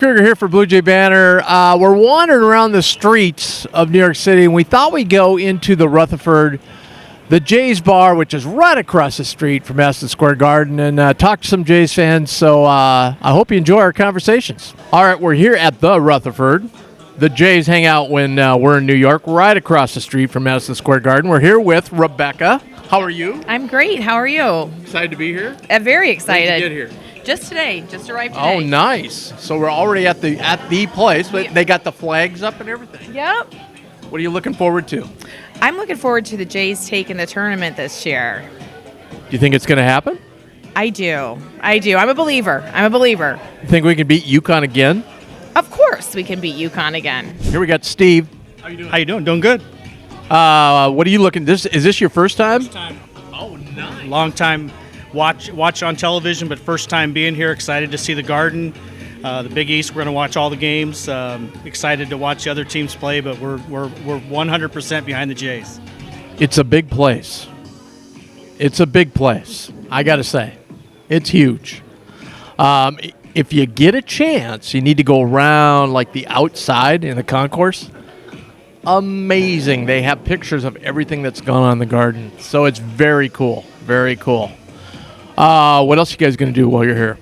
Kruger here for Blue Jay Banner. We're wandering around the streets of New York City, and we thought we'd go into the Rutherford, the Jays Bar, which is right across the street from Madison Square Garden, and talk to some Jays fans. So I hope you enjoy our conversations. All right, we're here at the Rutherford. The Jays hang out when we're in New York, right across the street from Madison Square Garden. We're here with Rebecca. How are you? I'm great. How are you? Excited to be here? Very excited. When did you get here? Just today. Just arrived today. Oh, nice. So we're already at the place, but they got the flags up and everything. Yep. What are you looking forward to? I'm looking forward to the Jays taking the tournament this year. Do you think it's going to happen? I do. I'm a believer. You think we can beat UConn again? Of course we can beat UConn again. Here we got Steve. How you doing? Doing good. What are you looking? Is this your first time? First time. Oh, nice. Long time watch on television, but first time being here. Excited to see the Garden, the Big East. We're going to watch all the games. Excited to watch the other teams play, but we're 100% behind the Jays. It's a big place. I got to say, it's huge. If you get a chance, you need to go around like the outside in the concourse. Amazing. They have pictures of everything that's gone on in the Garden. So it's very cool. Very cool. What else you guys going to do while you're here?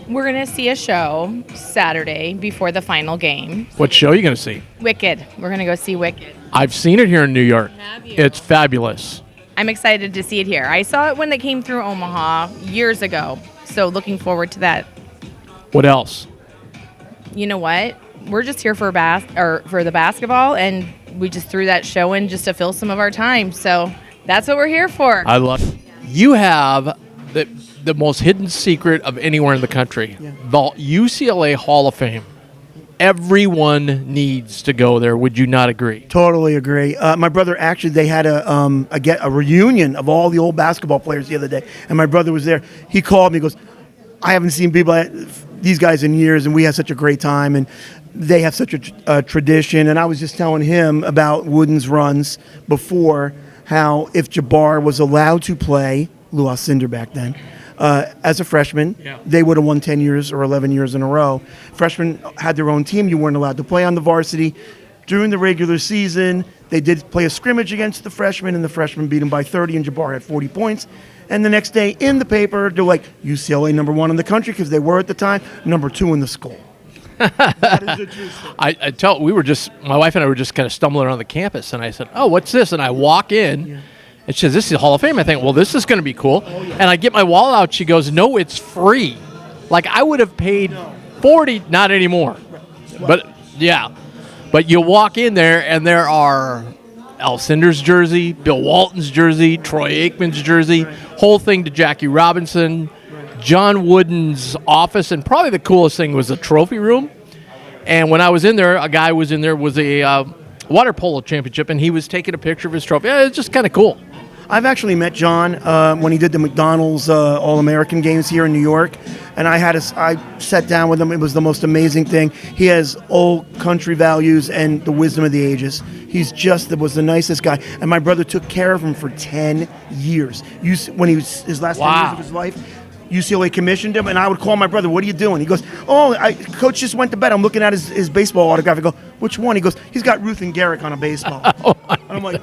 We're going to see a show Saturday before the final game. What show are you going to see? Wicked. We're going to go see Wicked. I've seen it here in New York. Have you? It's fabulous. I'm excited to see it here. I saw it when they came through Omaha years ago. So looking forward to that. What else? You know what? We're just here for the basketball, and we just threw that show in just to fill some of our time. So that's what we're here for. I love it. You have the most hidden secret of anywhere in the country. Yeah. The UCLA Hall of Fame. Everyone needs to go there. Would you not agree? Totally agree. My brother, actually, they had a reunion of all the old basketball players the other day, and my brother was there. He called me, goes, I haven't seen these guys in years, and we had such a great time, and they have such a tradition. And I was just telling him about Wooden's runs before, how if Jabbar was allowed to play, Lou Alcindor back then, as a freshman, they would have won 10 years or 11 years in a row. Freshmen had their own team. You weren't allowed to play on the varsity. During the regular season, they did play a scrimmage against the freshmen, and the freshmen beat them by 30, and Jabbar had 40 points. And the next day in the paper, they're like, UCLA number 1 in the country, because they were at the time, number 2 in the school. That is a true story. My wife and I were just kind of stumbling around the campus, and I said, oh, what's this? And I walk in, and she says, this is Hall of Fame. I think, well, this is going to be cool. Oh, yeah. And I get my wallet out. She goes, no, it's free. Like, I would have paid $40, not anymore. Right. But, yeah. But you walk in there, and there are Alcindor's jersey, Bill Walton's jersey, Troy Aikman's jersey, whole thing to Jackie Robinson, John Wooden's office, and probably the coolest thing was the trophy room. And when I was in there, a guy was in there, was a water polo championship, and he was taking a picture of his trophy. It's just kind of cool. I've actually met John when he did the McDonald's All-American games here in New York, and I sat down with him. It was the most amazing thing. He has old country values and the wisdom of the ages. He's was the nicest guy, and my brother took care of him for 10 years. When he was his last 10 years of his life, UCLA commissioned him, and I would call my brother, what are you doing? He goes, Coach just went to bed. I'm looking at his baseball autograph. I go, which one? He goes, he's got Ruth and Garrick on a baseball. I'm like,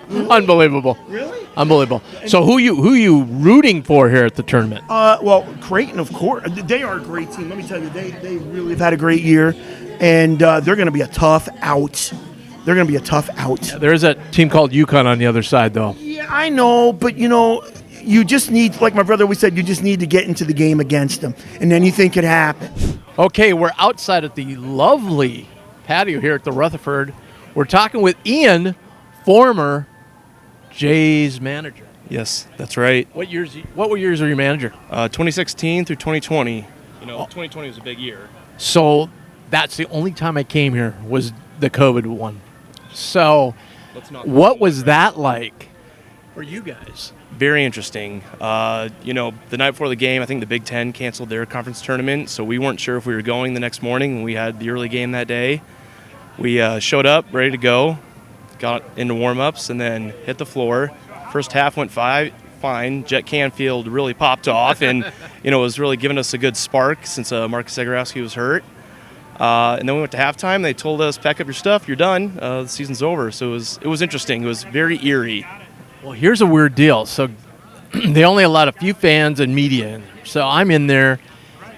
really? Unbelievable. Really? Unbelievable. So who you rooting for here at the tournament? Well, Creighton, of course. They are a great team. Let me tell you, they really have had a great year, and they're going to be a tough out. Yeah, there is a team called UConn on the other side, though. Yeah, I know, but, you just need, like my brother always said, you just need to get into the game against them, and anything could happen. Okay, we're outside at the lovely patio here at the Rutherford. We're talking with Ian, former Jays manager. Yes, that's right. What years are you manager? 2016 through 2020. 2020 was a big year. So that's the only time I came here was the COVID one. So what was that like for you guys? Very interesting. The night before the game, I think the Big Ten canceled their conference tournament, so we weren't sure if we were going the next morning, and we had the early game that day. We showed up, ready to go, got into warm-ups, and then hit the floor. First half went fine. Jet Canfield really popped off and, was really giving us a good spark since Marcus Zagorowski was hurt. And then we went to halftime. They told us, pack up your stuff, you're done. The season's over. So it was interesting. It was very eerie. Well, here's a weird deal. So they only allowed a few fans and media in there. So I'm in there,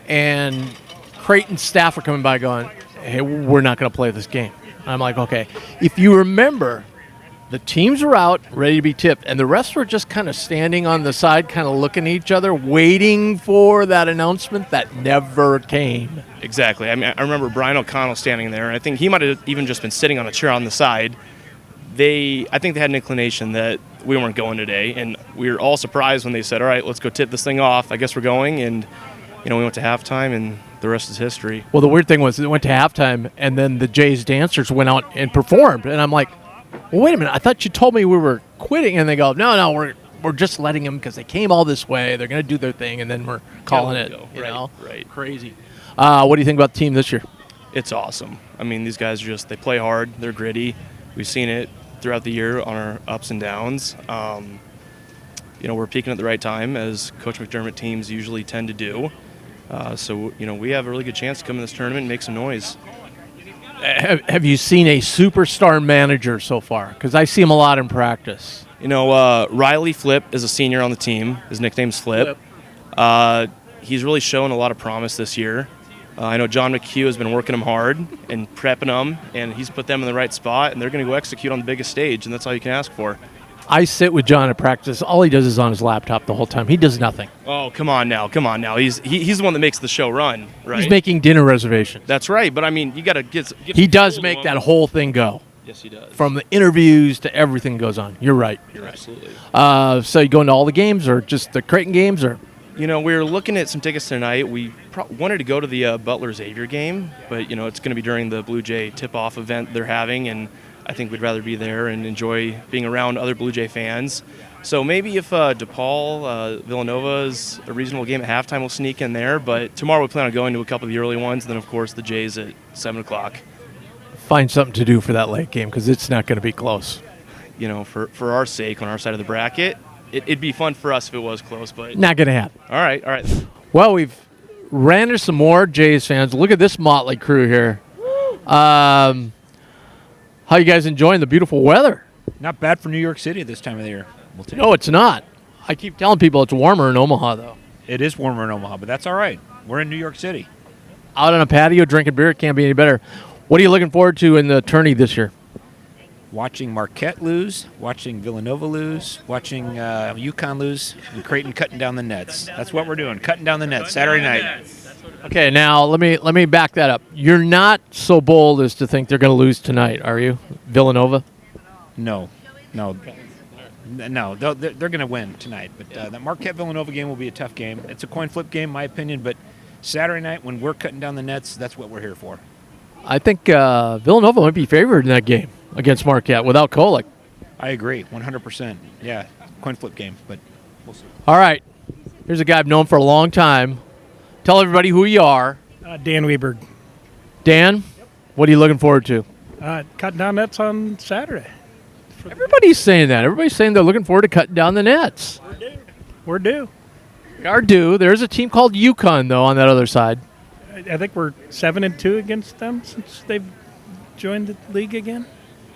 and Creighton staff are coming by going, hey, we're not going to play this game. I'm like, okay. If you remember, the teams were out, ready to be tipped, and the rest were just kind of standing on the side, kind of looking at each other, waiting for that announcement that never came. Exactly. I mean, I remember Brian O'Connell standing there, and I think he might have even just been sitting on a chair on the side. I think they had an inclination that we weren't going today, and we were all surprised when they said, all right, let's go tip this thing off. I guess we're going, and we went to halftime, and the rest is history. Well, the weird thing was it went to halftime, and then the Jays dancers went out and performed, and I'm like, well, wait a minute, I thought you told me we were quitting, and they go, no, we're just letting them because they came all this way, they're going to do their thing, and then we're calling it. Go. You Right, know? right. Crazy. What do you think about the team this year? It's awesome. I mean, these guys they play hard, they're gritty. We've seen it throughout the year on our ups and downs. We're peaking at the right time, as Coach McDermott teams usually tend to do. So we have a really good chance to come in this tournament and make some noise. Have you seen a superstar manager so far? Because I see him a lot in practice. Riley Flip is a senior on the team. His nickname's Flip. He's really shown a lot of promise this year. I know John McHugh has been working them hard and prepping them, and he's put them in the right spot, and they're going to go execute on the biggest stage, and that's all you can ask for. I sit with John at practice. All he does is on his laptop the whole time. He does nothing. Oh, come on now. He's the one that makes the show run, right? He's making dinner reservations. That's right, but I mean, you got to get He does make that whole thing go. Yes, he does. From the interviews to everything goes on. You're right. Absolutely. So you going to all the games or just the Creighton games? Or we were looking at some tickets tonight. We wanted to go to the Butler Xavier game, but it's going to be during the Blue Jay tip-off event they're having, and I think we'd rather be there and enjoy being around other Blue Jay fans. So maybe if DePaul, Villanova is a reasonable game at halftime, we'll sneak in there. But tomorrow we plan on going to a couple of the early ones, and then, of course, the Jays at 7 o'clock. find something to do for that late game because it's not going to be close. For our sake, on our side of the bracket, it'd be fun for us if it was close, but Not going to happen. All right. Well, we've ran into some more Jays fans. Look at this motley crew here. How you guys enjoying the beautiful weather? Not bad for New York City at this time of the year. We'll take No, it's not. I keep telling people it's warmer in Omaha, though. it. It is warmer in Omaha, but that's all right. We're in New York City. Out on a patio drinking beer, it can't be any better. What are you looking forward to in the tourney this year? Watching Marquette lose, watching Villanova lose, watching UConn lose, and Creighton cutting down the nets. That's what we're doing, cutting down the nets Saturday night. Okay, now let me back that up. You're not so bold as to think they're going to lose tonight, are you? Villanova? No. They're going to win tonight. But that Marquette-Villanova game will be a tough game. It's a coin flip game, in my opinion, but Saturday night when we're cutting down the nets, that's what we're here for. I think Villanova might be favored in that game against Marquette without Kolek. I agree, 100%. Yeah, coin flip game, but we'll see. All right. Here's a guy I've known for a long time. Tell everybody who you are. Dan Weberg. Dan, what are you looking forward to? Cutting down nets on Saturday. Everybody's saying that. Everybody's saying they're looking forward to cutting down the nets. We're due. We are due. There's a team called UConn, though, on that other side. I think we're 7-2 against them since they've joined the league again.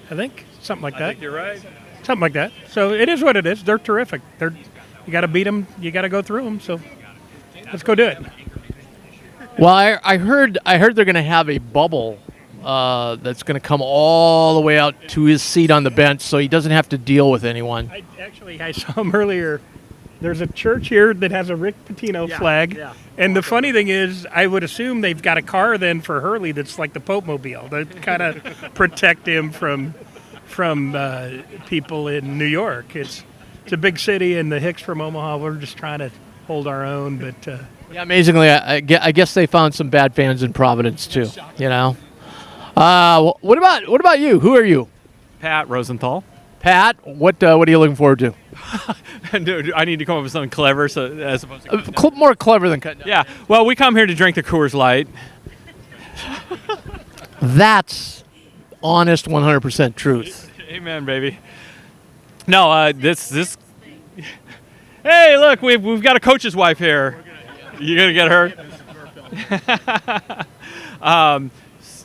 I think something like that. I think you're right. Something like that. So it is what it is. They're terrific. You got to beat them. You got to go through them. So let's go do it. Well, I heard they're going to have a bubble that's going to come all the way out to his seat on the bench, so he doesn't have to deal with anyone. I saw him earlier. There's a church here that has a Rick Pitino flag. Yeah. And the funny thing is, I would assume they've got a car then for Hurley that's like the Pope Mobile to kind of protect him from people in New York. It's a big city, and the Hicks from Omaha, we're just trying to hold our own. But yeah, amazingly, I guess they found some bad fans in Providence too. What about you? Who are you? Pat Rosenthal. Pat, what are you looking forward to? Dude, I need to come up with something clever, as opposed to More clever than cutting down. Yeah. Well, we come here to drink the Coors Light. That's honest, 100% truth. Amen, baby. No, this. Hey, look, we've got a coach's wife here. You gonna get her?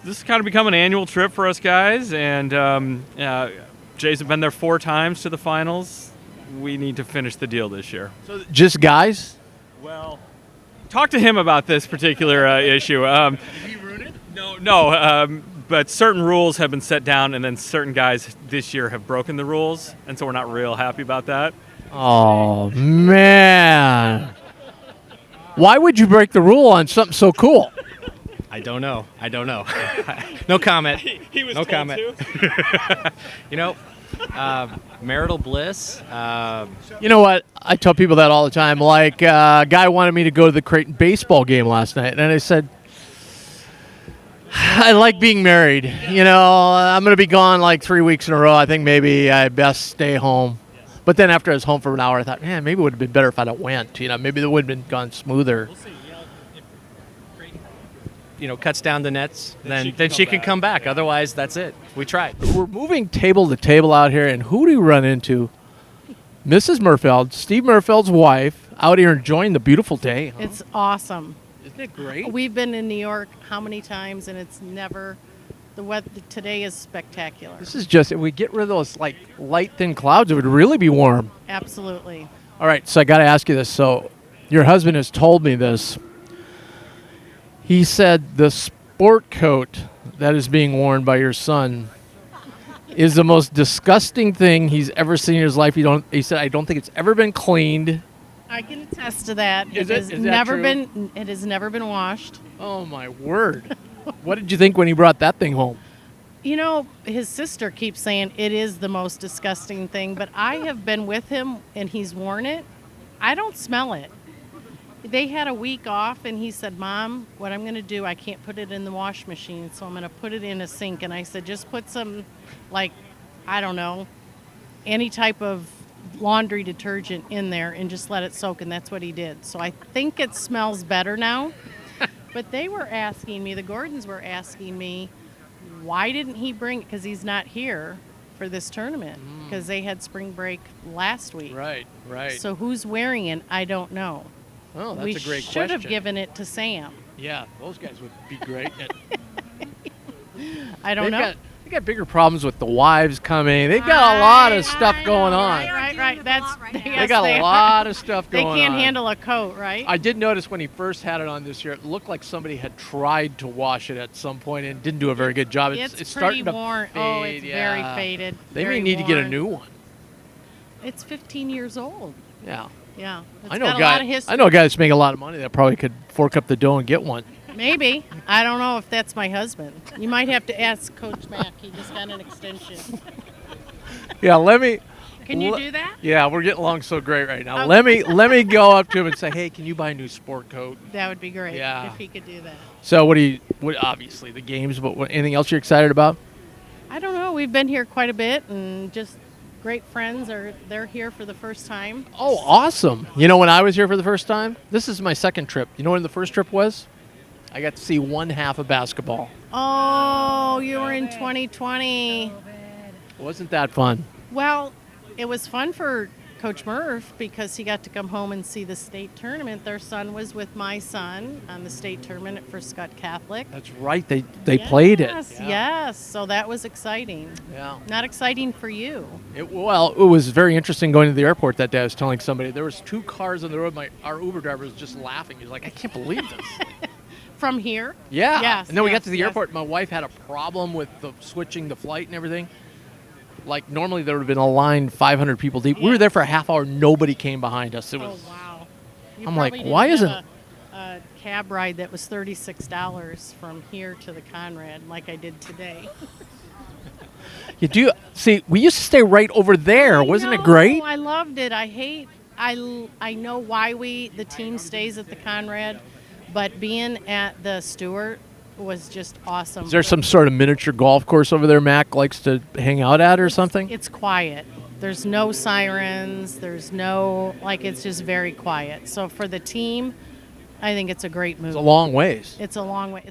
this has kind of become an annual trip for us guys, and Jays have been there 4 times to the finals. We need to finish the deal this year. So just guys? Well, talk to him about this particular issue. Did he ruin it? No. But certain rules have been set down, and then certain guys this year have broken the rules, and so we're not real happy about that. Oh, man. Why would you break the rule on something so cool? I don't know. No comment. He was No told comment. to. Marital bliss. You know what? I tell people that all the time. Like, a guy wanted me to go to the Creighton baseball game last night, and I said, I like being married. You know, I'm going to be gone like 3 weeks in a row. I think maybe I best stay home. But then after I was home for an hour, I thought, man, maybe it would have been better if I'd have went. You know, maybe it would have been gone smoother. We'll see. If cuts down the nets, then she can come back. Otherwise, that's it. We tried. We're moving table to table out here, and who do we run into? Mrs. Murfeld, Steve Murfeld's wife, out here enjoying the beautiful day. Huh? It's awesome. Isn't it great? We've been in New York how many times, and it's never, the weather today is spectacular. This is just, if we get rid of those like light thin clouds, it would really be warm. Absolutely. All right, so I got to ask you this. So your husband has told me this. He said the sport coat that is being worn by your son is the most disgusting thing he's ever seen in his life. He said, I don't think it's ever been cleaned. I can attest to that. Is It that true? It has never been washed. Oh, my word. What did you think when he brought that thing home? You know, his sister keeps saying it is the most disgusting thing, but I have been with him and he's worn it. I don't smell it. They had a week off, and he said, Mom, what I'm going to do, I can't put it in the wash machine, so I'm going to put it in a sink. And I said, just put some, like, I don't know, any type of laundry detergent in there and just let it soak, and that's what he did. So I think it smells better now. But they were asking me, the Gordons were asking me, why didn't he bring it? Because he's not here for this tournament, because they had spring break last week. Right. So who's wearing it? I don't know. Oh, that's We a great should question. have given it to Sam. Yeah, those guys would be great. I don't know. They got bigger problems with the wives coming. They've got a lot of stuff going on. Right. That's They got a lot of stuff They going on. can't handle a coat, right? I did notice when he first had it on this year, it looked like somebody had tried to wash it at some point and didn't do a very good job. It's starting pretty to worn. fade. Oh, it's very yeah. faded. They very may need to get a worn. new one. It's 15 years old. Yeah. Yeah. It's I know got a a lot of guy. history. I know a guy that's making a lot of money that probably could fork up the dough and get one. Maybe. I don't know if that's my husband. You might have to ask Coach Mack. He just got an extension. Yeah, let me. Can you do that? Yeah, we're getting along so great right now. Okay. Let me go up to him and say, hey, can you buy a new sport coat? That would be great Yeah. if he could do that. So obviously the games, but anything else you're excited about? I don't know. We've been here quite a bit, and just great friends they're here for the first time. Oh, awesome. You know when I was here for the first time? This is my second trip. You know when the first trip was? I got to see one half of basketball. Oh, you were in 2020. Wasn't that fun? Well, it was fun for Coach Murph because he got to come home and see the state tournament. Their son was with my son on the state tournament for Scott Catholic. That's right. They played it. Yes. So that was exciting. Yeah. Not exciting for you. It was very interesting going to the airport that day. I was telling somebody there was 2 cars on the road. Our Uber driver was just laughing. He was like, I can't believe this. From here? Yeah. Yes. And then we got yes, to the yes. airport. My wife had a problem with switching the flight and everything. Like normally there would have been a line 500 people deep. We were there for a half hour. Nobody came behind us. It was. Oh, wow. I'm like, why isn't a cab ride that was $36 from here to the Conrad like I did today? You do see? We used to stay right over there. Wasn't it great? I loved it. I know why the team stays at the Conrad, but being at the Stewart was just awesome. Is there some sort of miniature golf course over there Mac likes to hang out at or something? It's quiet. There's no sirens. There's no, it's just very quiet. So for the team, I think it's a great move. It's a long ways. It's a long way.